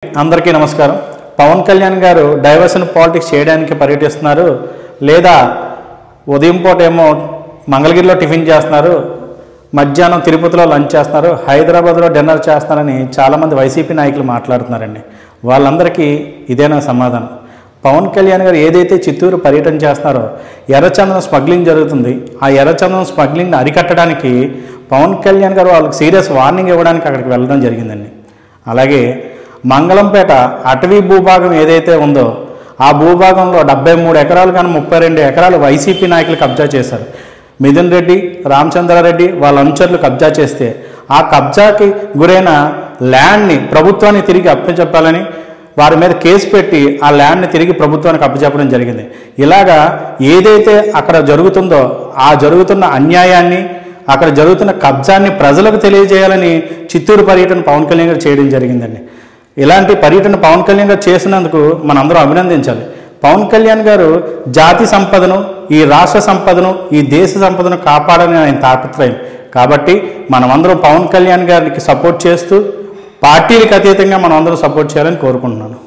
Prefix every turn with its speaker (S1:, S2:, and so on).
S1: అందరికీ నమస్కారం. పవన్ కళ్యాణ్ గారు డైవర్షన్ పాలిటిక్స్ చేయడానికి పర్యటిస్తున్నారు, లేదా ఉదయం పూట ఏమో మంగళగిరిలో టిఫిన్ చేస్తున్నారు, మధ్యాహ్నం తిరుపతిలో లంచ్ చేస్తున్నారు, హైదరాబాద్లో డిన్నర్ చేస్తున్నారని చాలామంది వైసీపీ నాయకులు మాట్లాడుతున్నారండి. వాళ్ళందరికీ ఇదేనా సమాధానం? పవన్ కళ్యాణ్ గారు ఏదైతే చిత్తూరు పర్యటన చేస్తున్నారో ఎర్రచందనం స్మగ్లింగ్ జరుగుతుంది. ఆ ఎర్రచందనం స్మగ్లింగ్ని అరికట్టడానికి పవన్ కళ్యాణ్ గారు వాళ్ళకి సీరియస్ వార్నింగ్ ఇవ్వడానికి అక్కడికి వెళ్ళడం జరిగిందండి. అలాగే మంగళంపేట అటవీ భూభాగం ఏదైతే ఉందో ఆ భూభాగంలో 73 ఎకరాలు కానీ 32 ఎకరాలు వైసీపీ నాయకులు కబ్జా చేశారు. మిథున్ రెడ్డి, రామచంద్రారెడ్డి వాళ్ళ అనుచరులు కబ్జా చేస్తే ఆ కబ్జాకి గురైన ల్యాండ్ని ప్రభుత్వాన్ని తిరిగి అప్పచెప్పాలని వారి మీద కేసు పెట్టి ఆ ల్యాండ్ని తిరిగి ప్రభుత్వానికి అప్పచెప్పడం జరిగింది. ఇలాగా ఏదైతే అక్కడ జరుగుతుందో ఆ జరుగుతున్న అన్యాయాన్ని, అక్కడ జరుగుతున్న కబ్జాన్ని ప్రజలకు తెలియజేయాలని చిత్తూరు పర్యటన పవన్ కళ్యాణ్ గారు చేయడం జరిగిందండి. ఇలాంటి పర్యటన పవన్ కళ్యాణ్ గారు చేసినందుకు మనందరం అభినందించాలి. పవన్ కళ్యాణ్ గారు జాతి సంపదను, ఈ రాష్ట్ర సంపదను, ఈ దేశ సంపదను కాపాడని ఆయన తాపత్రయం. కాబట్టి మనమందరం పవన్ కళ్యాణ్ గారికి సపోర్ట్ చేస్తూ పార్టీలకు అతీతంగా మనం అందరం సపోర్ట్ చేయాలని కోరుకుంటున్నాను.